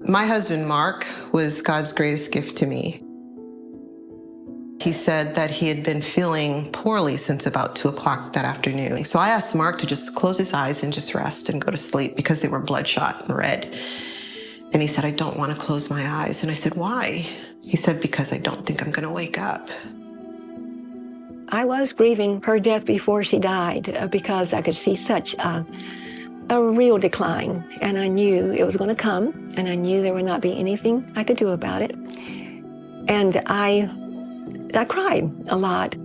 My husband, Mark, was God's greatest gift to me. He said that he had been feeling poorly since about 2 o'clock that afternoon. So I asked Mark to just close his eyes and just rest and go to sleep because they were bloodshot and red. And he said, I don't want to close my eyes. And I said, why? He said, because I don't think I'm going to wake up. I was grieving her death before she died because I could see such a real decline. And I knew it was going to come, and I knew there would not be anything I could do about it. And I cried a lot.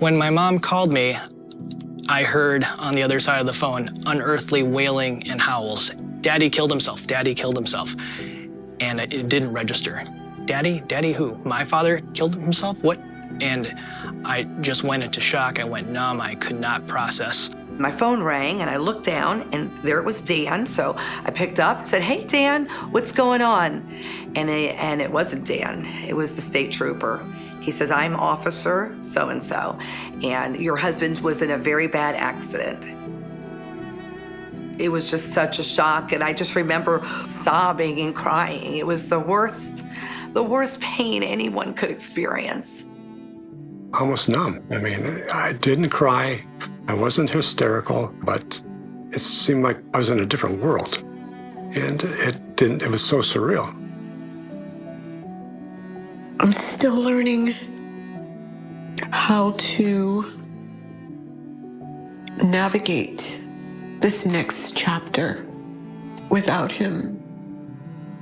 When my mom called me, I heard on the other side of the phone unearthly wailing and howls. Daddy killed himself, Daddy killed himself. And it didn't register. Daddy? Daddy who? My father killed himself? What? And I just went into shock. I went numb. I could not process. My phone rang and I looked down and there it was Dan. So I picked up and said, hey, Dan, what's going on? And it wasn't Dan. It was the state trooper. He says, I'm Officer so-and-so, and your husband was in a very bad accident. It was just such a shock, and I just remember sobbing and crying. It was the worst pain anyone could experience. Almost numb. I mean, I didn't cry. I wasn't hysterical, but it seemed like I was in a different world. And it was so surreal. I'm still learning how to navigate this next chapter without him.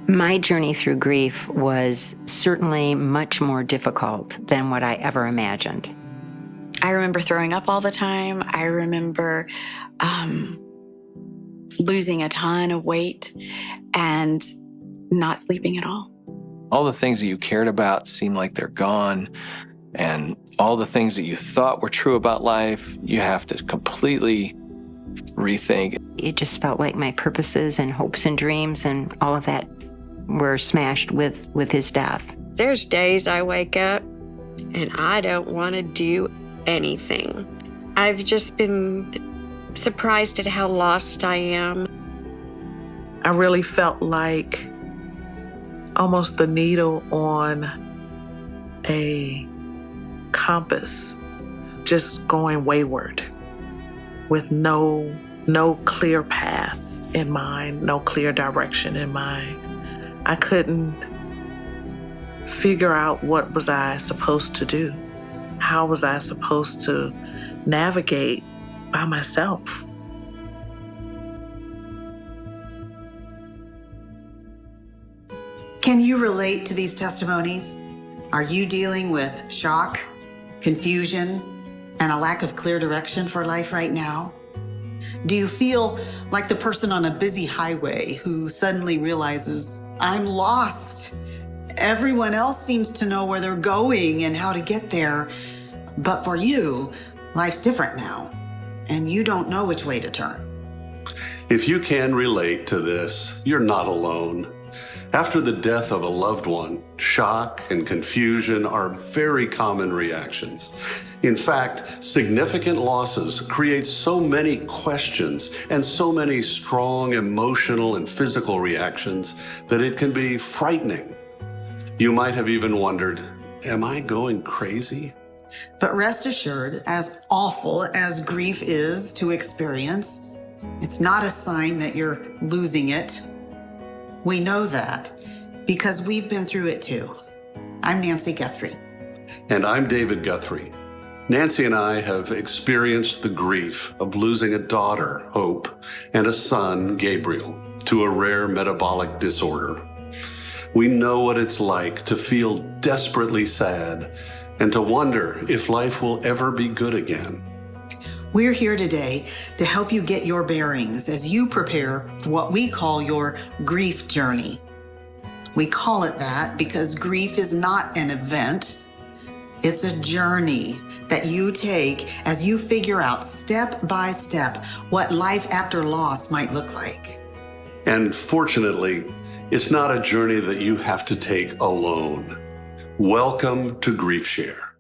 My journey through grief was certainly much more difficult than what I ever imagined. I remember throwing up all the time. I remember losing a ton of weight and not sleeping at all. All the things that you cared about seem like they're gone, and all the things that you thought were true about life, you have to completely rethink. It just felt like my purposes and hopes and dreams and all of that were smashed with his death. There's days I wake up and I don't want to do anything. I've just been surprised at how lost I am. I really felt like almost the needle on a compass, just going wayward with no clear path in mind, no clear direction in mind. I couldn't figure out what was I supposed to do. How was I supposed to navigate by myself? Can you relate to these testimonies? Are you dealing with shock, confusion, and a lack of clear direction for life right now? Do you feel like the person on a busy highway who suddenly realizes, I'm lost? Everyone else seems to know where they're going and how to get there. But for you, life's different now, and you don't know which way to turn. If you can relate to this, you're not alone. After the death of a loved one, shock and confusion are very common reactions. In fact, significant losses create so many questions and so many strong emotional and physical reactions that it can be frightening. You might have even wondered, am I going crazy? But rest assured, as awful as grief is to experience, it's not a sign that you're losing it. We know that because we've been through it too. I'm Nancy Guthrie. And I'm David Guthrie. Nancy and I have experienced the grief of losing a daughter, Hope, and a son, Gabriel, to a rare metabolic disorder. We know what it's like to feel desperately sad and to wonder if life will ever be good again. We're here today to help you get your bearings as you prepare for what we call your grief journey. We call it that because grief is not an event. It's a journey that you take as you figure out step by step what life after loss might look like. And fortunately, it's not a journey that you have to take alone. Welcome to Grief Share.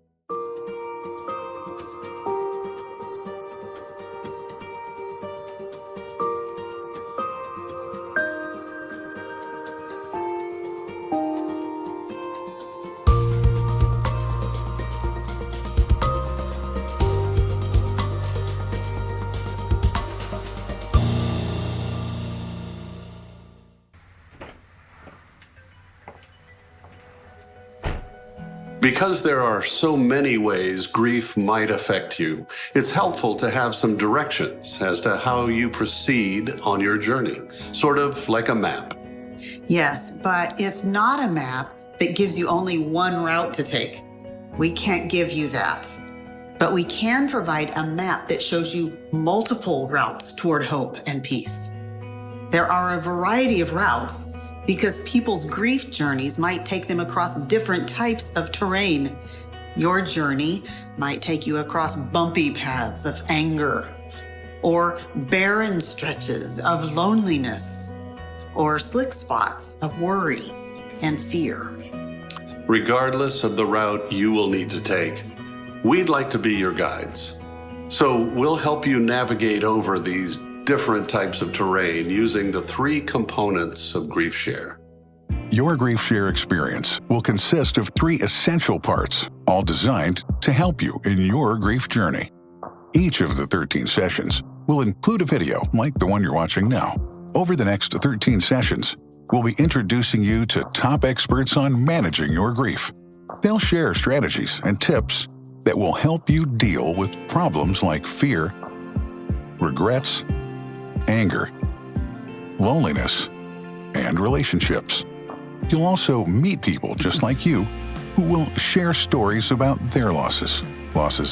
Because there are so many ways grief might affect you, it's helpful to have some directions as to how you proceed on your journey, sort of like a map. Yes, but it's not a map that gives you only one route to take. We can't give you that. But we can provide a map that shows you multiple routes toward hope and peace. There are a variety of routes because people's grief journeys might take them across different types of terrain. Your journey might take you across bumpy paths of anger, or barren stretches of loneliness, or slick spots of worry and fear. Regardless of the route you will need to take, we'd like to be your guides. So we'll help you navigate over these different types of terrain using the 3 components of Grief Share. Your Grief Share experience will consist of 3 essential parts, all designed to help you in your grief journey. Each of the 13 sessions will include a video like the one you're watching now. Over the next 13 sessions, we'll be introducing you to top experts on managing your grief. They'll share strategies and tips that will help you deal with problems like fear, regrets, anger, loneliness, and relationships. You'll also meet people just like you who will share stories about their losses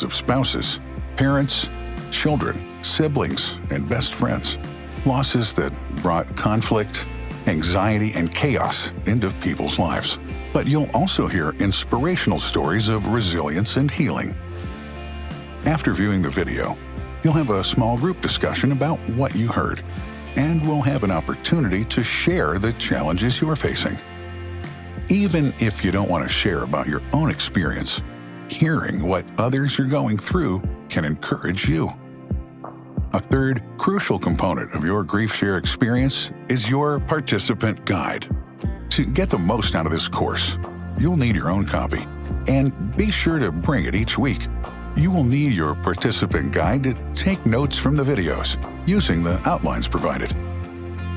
of spouses, parents, children, siblings, and best friends. Losses that brought conflict, anxiety, and chaos into people's lives. But you'll also hear inspirational stories of resilience and healing. After viewing the video, you'll have a small group discussion about what you heard, and we'll have an opportunity to share the challenges you're facing. Even if you don't want to share about your own experience, hearing what others are going through can encourage you. A third crucial component of your Grief Share experience is your participant guide. To get the most out of this course, you'll need your own copy, and be sure to bring it each week. You will need your participant guide to take notes from the videos using the outlines provided.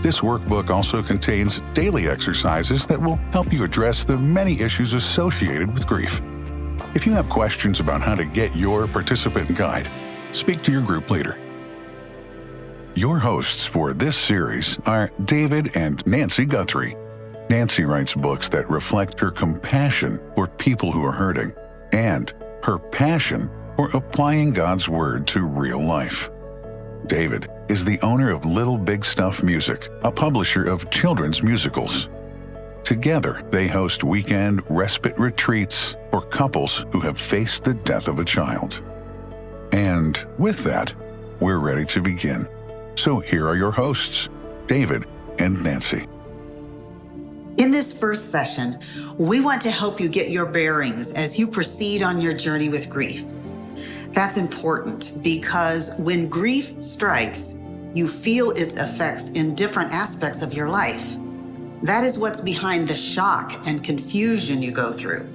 This workbook also contains daily exercises that will help you address the many issues associated with grief. If you have questions about how to get your participant guide, speak to your group leader. Your hosts for this series are David and Nancy Guthrie. Nancy writes books that reflect her compassion for people who are hurting and her passion for applying God's Word to real life. David is the owner of Little Big Stuff Music, a publisher of children's musicals. Together, they host weekend respite retreats for couples who have faced the death of a child. And with that, we're ready to begin. So here are your hosts, David and Nancy. In this first session, we want to help you get your bearings as you proceed on your journey with grief. That's important because when grief strikes, you feel its effects in different aspects of your life. That is what's behind the shock and confusion you go through.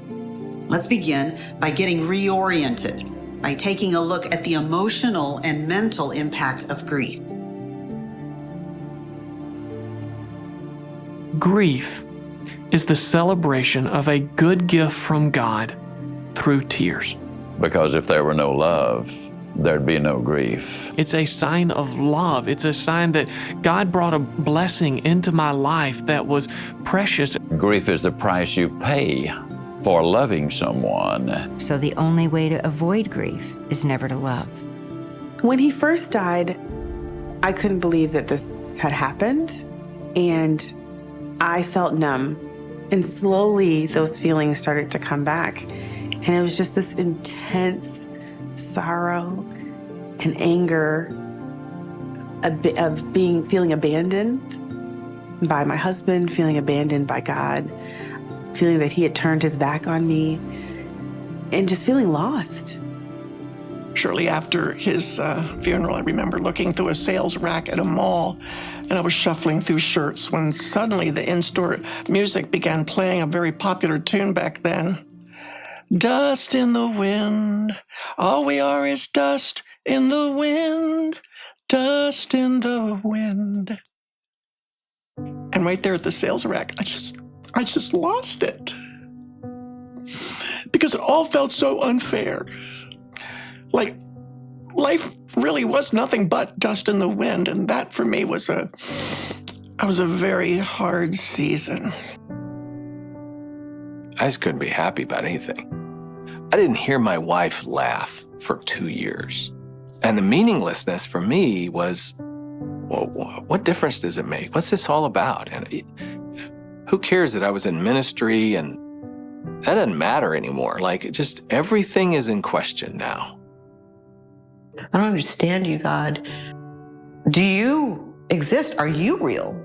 Let's begin by getting reoriented, by taking a look at the emotional and mental impact of grief. Grief is the celebration of a good gift from God through tears. Because if there were no love, there'd be no grief. It's a sign of love. It's a sign that God brought a blessing into my life that was precious. Grief is the price you pay for loving someone. So the only way to avoid grief is never to love. When he first died, I couldn't believe that this had happened, and I felt numb. And slowly those feelings started to come back. And it was just this intense sorrow and anger of feeling abandoned by my husband, feeling abandoned by God, feeling that he had turned his back on me, and just feeling lost. Shortly after his funeral, I remember looking through a sales rack at a mall, and I was shuffling through shirts when suddenly the in-store music began playing a very popular tune back then. Dust in the wind, all we are is dust in the wind, dust in the wind. And right there at the sales rack, I just lost it. because it all felt so unfair. Like, life really was nothing but dust in the wind, and that for me was a very hard season. I just couldn't be happy about anything. I didn't hear my wife laugh for 2 years. And the meaninglessness for me was, well, what difference does it make? What's this all about? And who cares that I was in ministry? And that doesn't matter anymore. Like, it just, everything is in question now. I don't understand you, God. Do you exist? Are you real?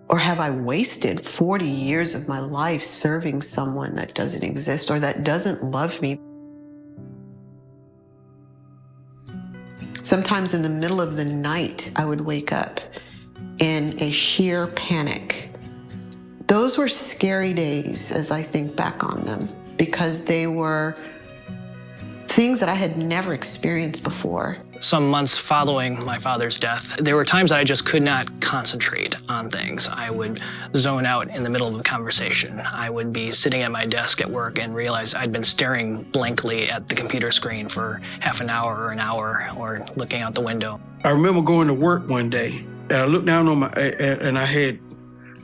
Or have I wasted 40 years of my life serving someone that doesn't exist or that doesn't love me? Sometimes in the middle of the night, I would wake up in a sheer panic. Those were scary days as I think back on them, because they were things that I had never experienced before. Some months following my father's death, there were times that I just could not concentrate on things. I would zone out in the middle of a conversation. I would be sitting at my desk at work and realize I'd been staring blankly at the computer screen for half an hour or an hour, or looking out the window. I remember going to work one day, and I looked down on and I had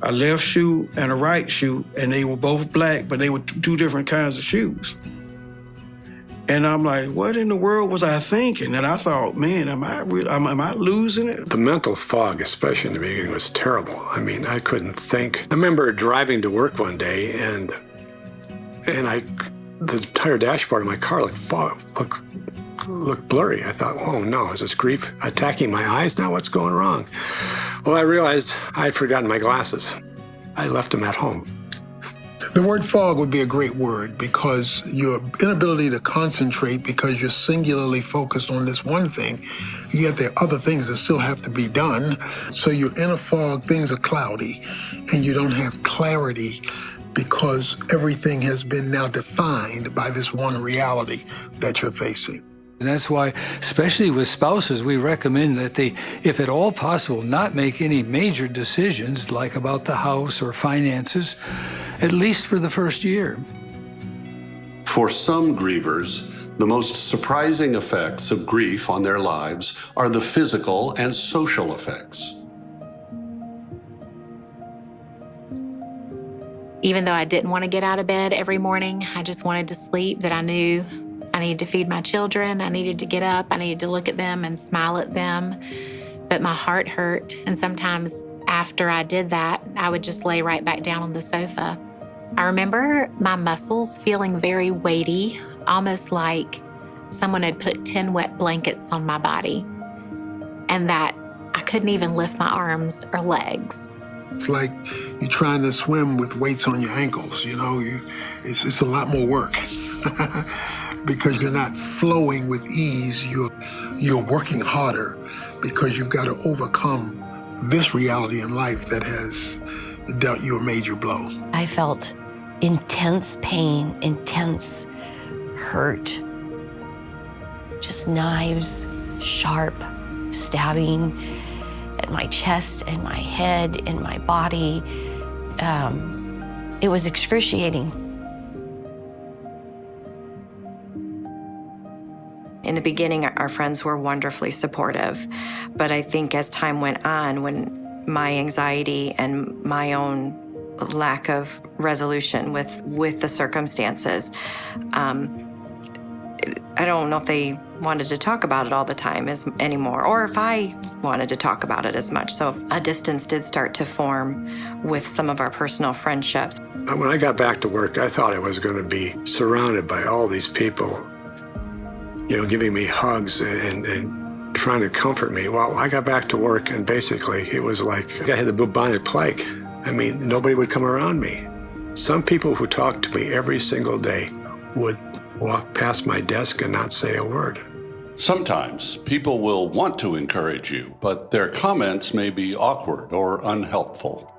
a left shoe and a right shoe, and they were both black, but they were two different kinds of shoes. And I'm like, what in the world was I thinking? And I thought, man, am I losing it? The mental fog, especially in the beginning, was terrible. I mean, I couldn't think. I remember driving to work one day, and the entire dashboard of my car looked blurry. I thought, oh no, is this grief attacking my eyes now? What's going wrong? Well, I realized I had forgotten my glasses. I left them at home. The word fog would be a great word, because your inability to concentrate because you're singularly focused on this one thing, yet there are other things that still have to be done. So you're in a fog, things are cloudy, and you don't have clarity because everything has been now defined by this one reality that you're facing. And that's why, especially with spouses, we recommend that they, if at all possible, not make any major decisions like about the house or finances, at least for the first year. For some grievers, the most surprising effects of grief on their lives are the physical and social effects. Even though I didn't want to get out of bed every morning, I just wanted to sleep, that I knew I needed to feed my children, I needed to get up, I needed to look at them and smile at them. But my heart hurt, and sometimes after I did that, I would just lay right back down on the sofa. I remember my muscles feeling very weighty, almost like someone had put 10 wet blankets on my body, and that I couldn't even lift my arms or legs. It's like you're trying to swim with weights on your ankles, you know, it's a lot more work. Because you're not flowing with ease, you're working harder because you've got to overcome this reality in life that has dealt you a major blow. I felt intense pain, intense hurt, just knives, sharp, stabbing at my chest and my head and my body. It was excruciating. In the beginning, our friends were wonderfully supportive, but I think as time went on, when my anxiety and my own lack of resolution with the circumstances, I don't know if they wanted to talk about it all the time anymore, or if I wanted to talk about it as much. So a distance did start to form with some of our personal friendships. When I got back to work, I thought I was going to be surrounded by all these people, you know, giving me hugs and trying to comfort me. Well, I got back to work, and basically it was like I had the bubonic plague. I mean, nobody would come around me. Some people who talked to me every single day would walk past my desk and not say a word. Sometimes people will want to encourage you, but their comments may be awkward or unhelpful.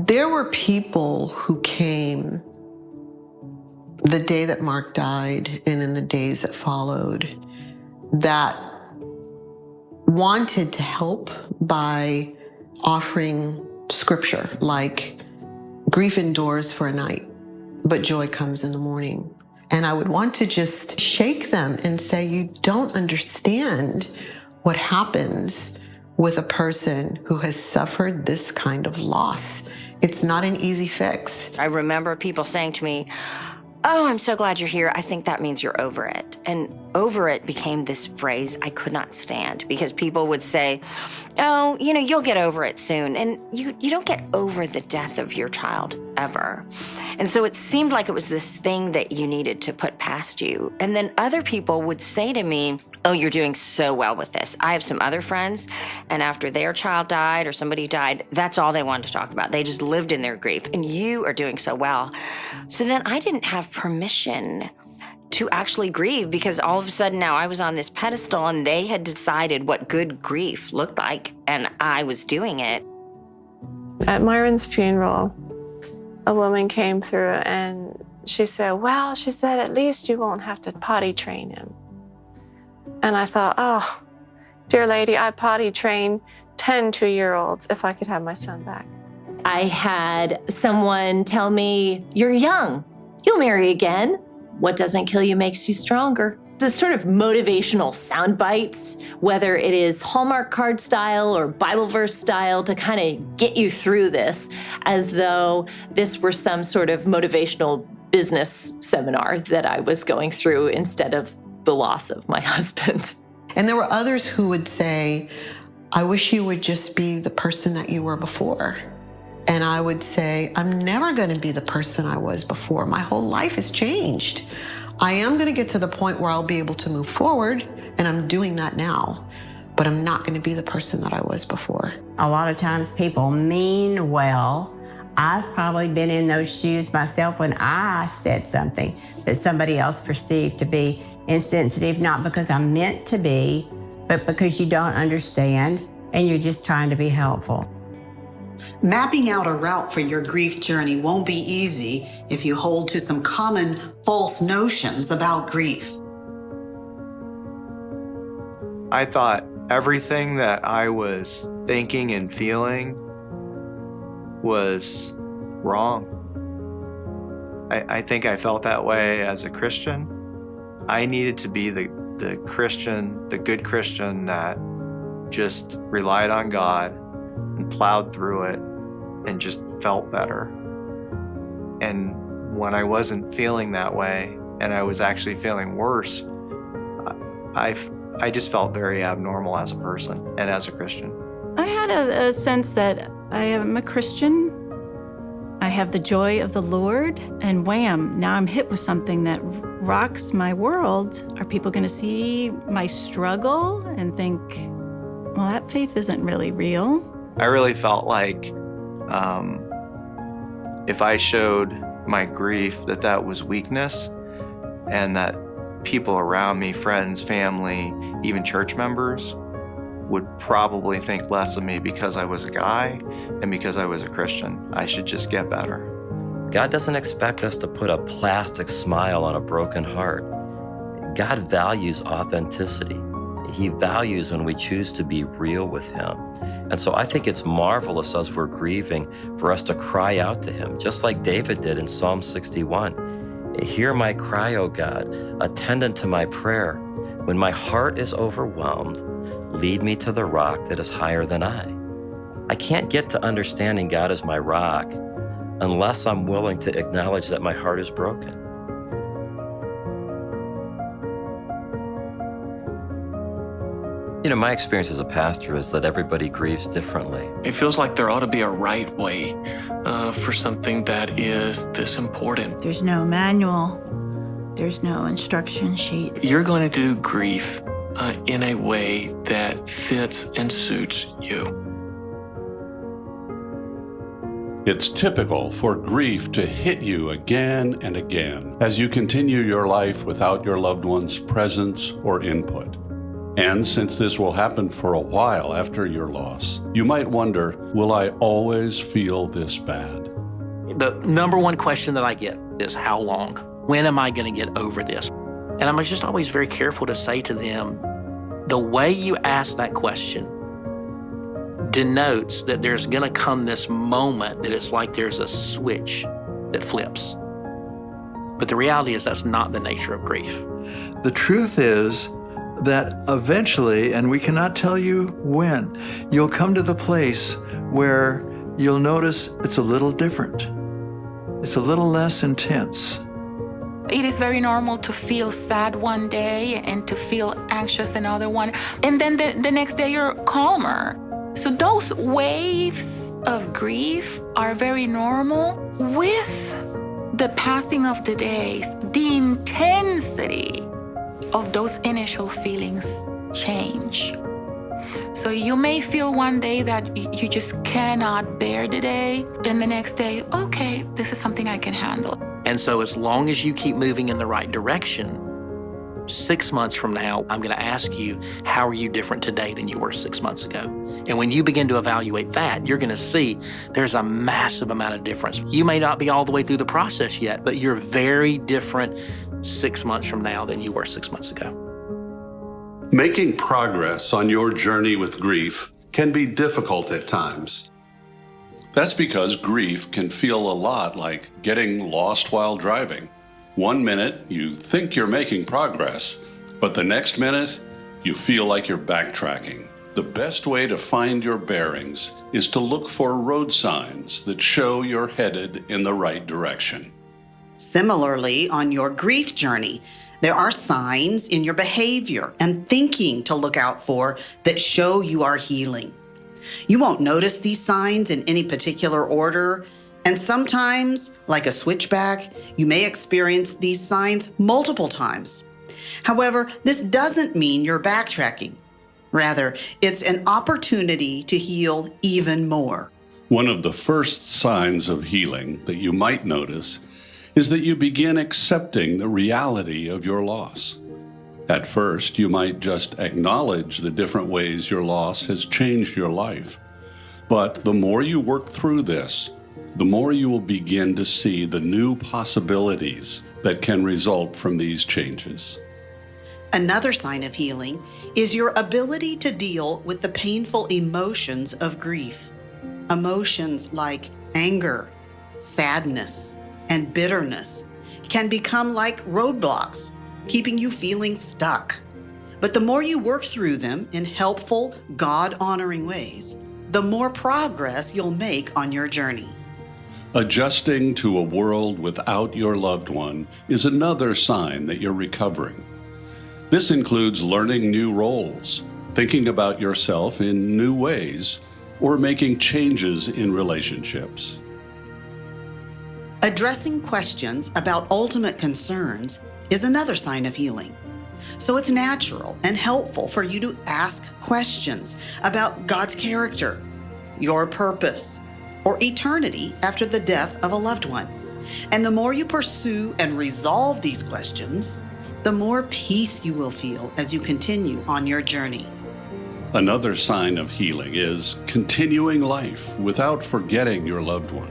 There were people who came the day that Mark died and in the days that followed that wanted to help by offering scripture like, grief endures for a night, but joy comes in the morning. And I would want to just shake them and say, you don't understand what happens with a person who has suffered this kind of loss. It's not an easy fix. I remember people saying to me, "Oh, I'm so glad you're here. I think that means you're over it." And over it became this phrase I could not stand, because people would say, "Oh, you'll get over it soon." And you don't get over the death of your child ever. And so it seemed like it was this thing that you needed to put past you. And then other people would say to me, "Oh, you're doing so well with this." I have some other friends, and after their child died or somebody died, that's all they wanted to talk about. They just lived in their grief, and you are doing so well. So then I didn't have permission to actually grieve, because all of a sudden now I was on this pedestal and they had decided what good grief looked like, and I was doing it. At Myron's funeral, a woman came through and she said, "Well," she said, "at least you won't have to potty train him." And I thought, oh, dear lady, I potty train 10 2-year-olds if I could have my son back. I had someone tell me, "You're young, you'll marry again. What doesn't kill you makes you stronger." This sort of motivational sound bites, whether it is Hallmark card style or Bible verse style, to kind of get you through this, as though this were some sort of motivational business seminar that I was going through instead of the loss of my husband. And there were others who would say, "I wish you would just be the person that you were before." And I would say, I'm never going to be the person I was before. My whole life has changed. I am going to get to the point where I'll be able to move forward, and I'm doing that now, but I'm not going to be the person that I was before. A lot of times people mean well. I've probably been in those shoes myself when I said something that somebody else perceived to be insensitive, not because I meant to be, but because you don't understand and you're just trying to be helpful. Mapping out a route for your grief journey won't be easy if you hold to some common false notions about grief. I thought everything that I was thinking and feeling was wrong. I think I felt that way as a Christian. I needed to be the Christian, the good Christian that just relied on God and plowed through it and just felt better. And when I wasn't feeling that way and I was actually feeling worse, I just felt very abnormal as a person and as a Christian. I had a sense that I am a Christian. I have the joy of the Lord, and wham, now I'm hit with something that rocks my world. Are people going to see my struggle and think, well, that faith isn't really real? I really felt like if I showed my grief, that was weakness, and that people around me, friends, family, even church members, would probably think less of me because I was a guy and because I was a Christian. I should just get better. God doesn't expect us to put a plastic smile on a broken heart. God values authenticity. He values when we choose to be real with Him. And so I think it's marvelous as we're grieving for us to cry out to Him, just like David did in Psalm 61. Hear my cry, O God, attend to my prayer. When my heart is overwhelmed, lead me to the rock that is higher than I. I can't get to understanding God as my rock unless I'm willing to acknowledge that my heart is broken. My experience as a pastor is that everybody grieves differently. It feels like there ought to be a right way for something that is this important. There's no manual. There's no instruction sheet. You're going to do grief in a way that fits and suits you. It's typical for grief to hit you again and again as you continue your life without your loved one's presence or input. And since this will happen for a while after your loss, you might wonder, will I always feel this bad? The number one question that I get is, how long? When am I going to get over this? And I'm just always very careful to say to them, the way you ask that question denotes that there's going to come this moment that it's like there's a switch that flips. But the reality is that's not the nature of grief. The truth is that eventually, and we cannot tell you when, you'll come to the place where you'll notice it's a little different. It's a little less intense. It is very normal to feel sad one day and to feel anxious another one. And then the next day you're calmer. So those waves of grief are very normal. With the passing of the days, the intensity of those initial feelings change. So you may feel one day that you just cannot bear the day, and the next day, okay, this is something I can handle. And so as long as you keep moving in the right direction, 6 months from now, I'm going to ask you, how are you different today than you were 6 months ago? And when you begin to evaluate that, you're going to see there's a massive amount of difference. You may not be all the way through the process yet, but you're very different 6 months from now than you were 6 months ago. Making progress on your journey with grief can be difficult at times. That's because grief can feel a lot like getting lost while driving. 1 minute, you think you're making progress, but the next minute, you feel like you're backtracking. The best way to find your bearings is to look for road signs that show you're headed in the right direction. Similarly, on your grief journey, there are signs in your behavior and thinking to look out for that show you are healing. You won't notice these signs in any particular order, and sometimes, like a switchback, you may experience these signs multiple times. However, this doesn't mean you're backtracking. Rather, it's an opportunity to heal even more. One of the first signs of healing that you might notice is that you begin accepting the reality of your loss. At first, you might just acknowledge the different ways your loss has changed your life. But the more you work through this, the more you will begin to see the new possibilities that can result from these changes. Another sign of healing is your ability to deal with the painful emotions of grief. Emotions like anger, sadness, and bitterness can become like roadblocks, keeping you feeling stuck. But the more you work through them in helpful, God-honoring ways, the more progress you'll make on your journey. Adjusting to a world without your loved one is another sign that you're recovering. This includes learning new roles, thinking about yourself in new ways, or making changes in relationships. Addressing questions about ultimate concerns is another sign of healing. So it's natural and helpful for you to ask questions about God's character, your purpose, or eternity after the death of a loved one. And the more you pursue and resolve these questions, the more peace you will feel as you continue on your journey. Another sign of healing is continuing life without forgetting your loved one.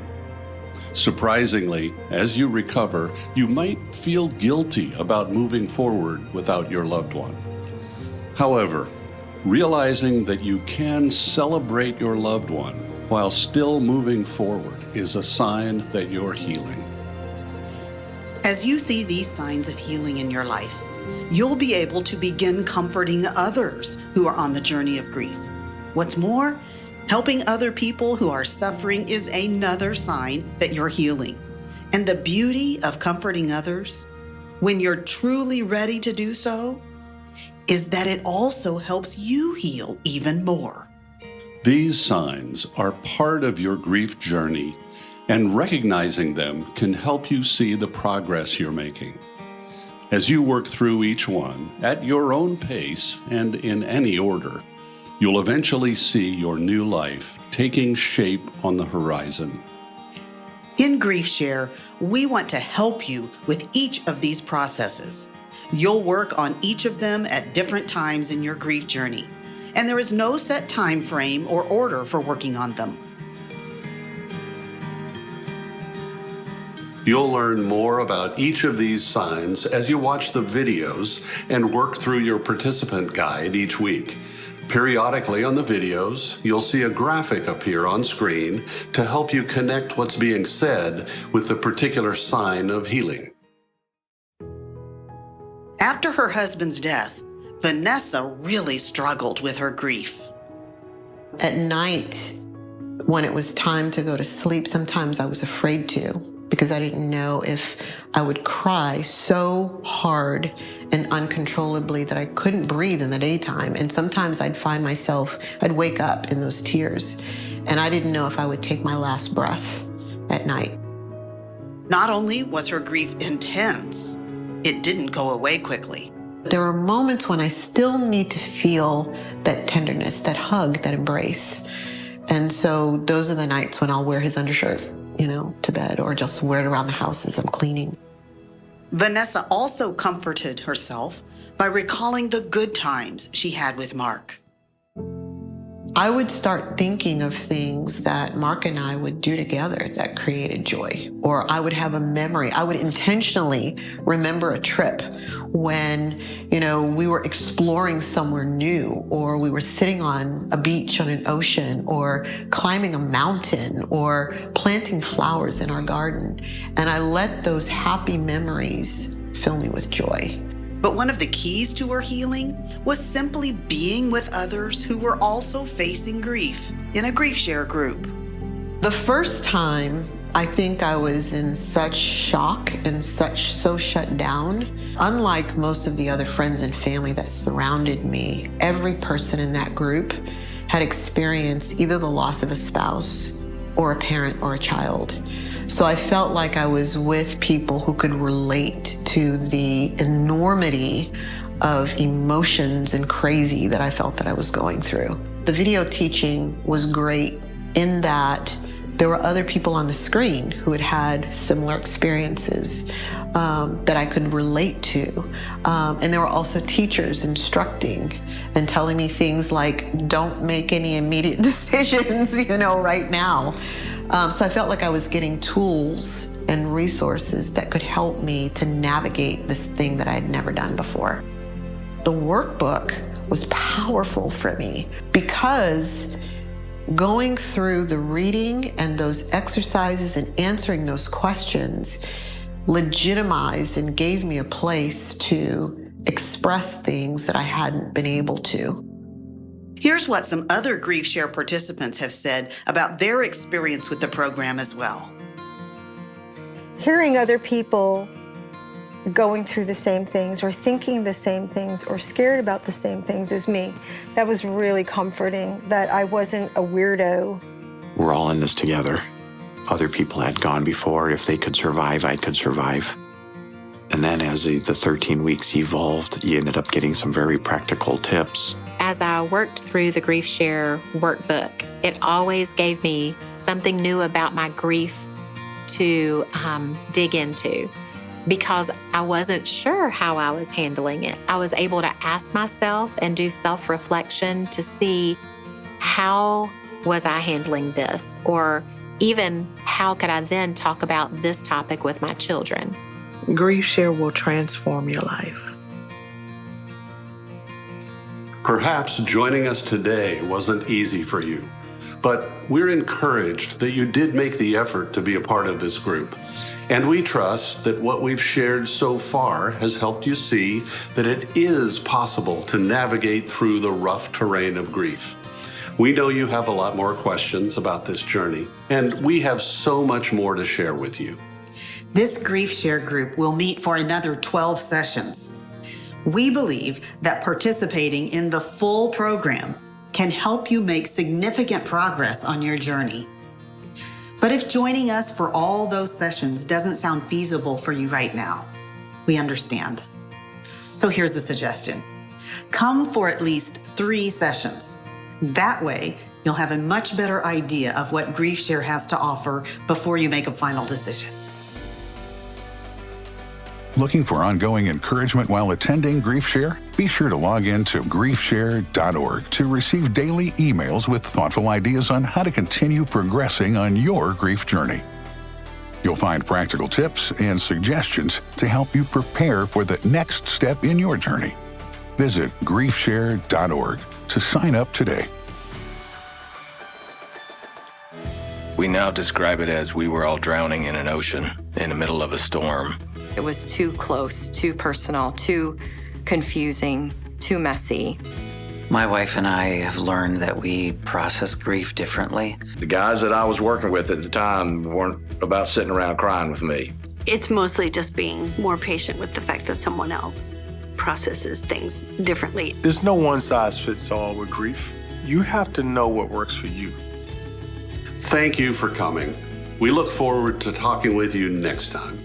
Surprisingly, as you recover, you might feel guilty about moving forward without your loved one. However, realizing that you can celebrate your loved one while still moving forward is a sign that you're healing. As you see these signs of healing in your life, you'll be able to begin comforting others who are on the journey of grief. What's more, helping other people who are suffering is another sign that you're healing. And the beauty of comforting others, when you're truly ready to do so, is that it also helps you heal even more. These signs are part of your grief journey, and recognizing them can help you see the progress you're making. As you work through each one at your own pace and in any order, you'll eventually see your new life taking shape on the horizon. In Grief Share, we want to help you with each of these processes. You'll work on each of them at different times in your grief journey, and there is no set time frame or order for working on them. You'll learn more about each of these signs as you watch the videos and work through your participant guide each week. Periodically on the videos, you'll see a graphic appear on screen to help you connect what's being said with the particular sign of healing. After her husband's death, Vanessa really struggled with her grief. At night, when it was time to go to sleep, sometimes I was afraid to, because I didn't know if I would cry so hard and uncontrollably that I couldn't breathe in the daytime. And sometimes I'd find myself, I'd wake up in those tears, and I didn't know if I would take my last breath at night. Not only was her grief intense, it didn't go away quickly. There are moments when I still need to feel that tenderness, that hug, that embrace. And so those are the nights when I'll wear his undershirt, to bed, or just wear it around the house as I'm cleaning. Vanessa also comforted herself by recalling the good times she had with Mark. I would start thinking of things that Mark and I would do together that created joy. Or I would have a memory. I would intentionally remember a trip when, we were exploring somewhere new, or we were sitting on a beach on an ocean, or climbing a mountain, or planting flowers in our garden. And I let those happy memories fill me with joy. But one of the keys to her healing was simply being with others who were also facing grief in a grief share group. The first time, I think I was in such shock and so shut down. Unlike most of the other friends and family that surrounded me, every person in that group had experienced either the loss of a spouse or a parent or a child. So I felt like I was with people who could relate to the enormity of emotions and crazy that I felt that I was going through. The video teaching was great in that there were other people on the screen who had had similar experiences that I could relate to. And there were also teachers instructing and telling me things like, don't make any immediate decisions, right now. So I felt like I was getting tools and resources that could help me to navigate this thing that I had never done before. The workbook was powerful for me because going through the reading and those exercises and answering those questions legitimized and gave me a place to express things that I hadn't been able to. Here's what some other Grief Share participants have said about their experience with the program as well. Hearing other people going through the same things or thinking the same things or scared about the same things as me, that was really comforting, that I wasn't a weirdo. We're all in this together. Other people had gone before. If they could survive, I could survive. And then as the 13 weeks evolved, you ended up getting some very practical tips. As I worked through the Grief Share workbook, it always gave me something new about my grief to dig into because I wasn't sure how I was handling it. I was able to ask myself and do self-reflection to see how was I handling this, or even how could I then talk about this topic with my children. Grief Share will transform your life. Perhaps joining us today wasn't easy for you, but we're encouraged that you did make the effort to be a part of this group. And we trust that what we've shared so far has helped you see that it is possible to navigate through the rough terrain of grief. We know you have a lot more questions about this journey, and we have so much more to share with you. This Grief Share group will meet for another 12 sessions. We believe that participating in the full program can help you make significant progress on your journey. But if joining us for all those sessions doesn't sound feasible for you right now, we understand. So here's a suggestion. Come for at least 3 sessions. That way, you'll have a much better idea of what Grief Share has to offer before you make a final decision. Looking for ongoing encouragement while attending Grief Share? Be sure to log in to griefshare.org to receive daily emails with thoughtful ideas on how to continue progressing on your grief journey. You'll find practical tips and suggestions to help you prepare for the next step in your journey. Visit griefshare.org to sign up today. We now describe it as we were all drowning in an ocean in the middle of a storm. It was too close, too personal, too confusing, too messy. My wife and I have learned that we process grief differently. The guys that I was working with at the time weren't about sitting around crying with me. It's mostly just being more patient with the fact that someone else processes things differently. There's no one size fits all with grief. You have to know what works for you. Thank you for coming. We look forward to talking with you next time.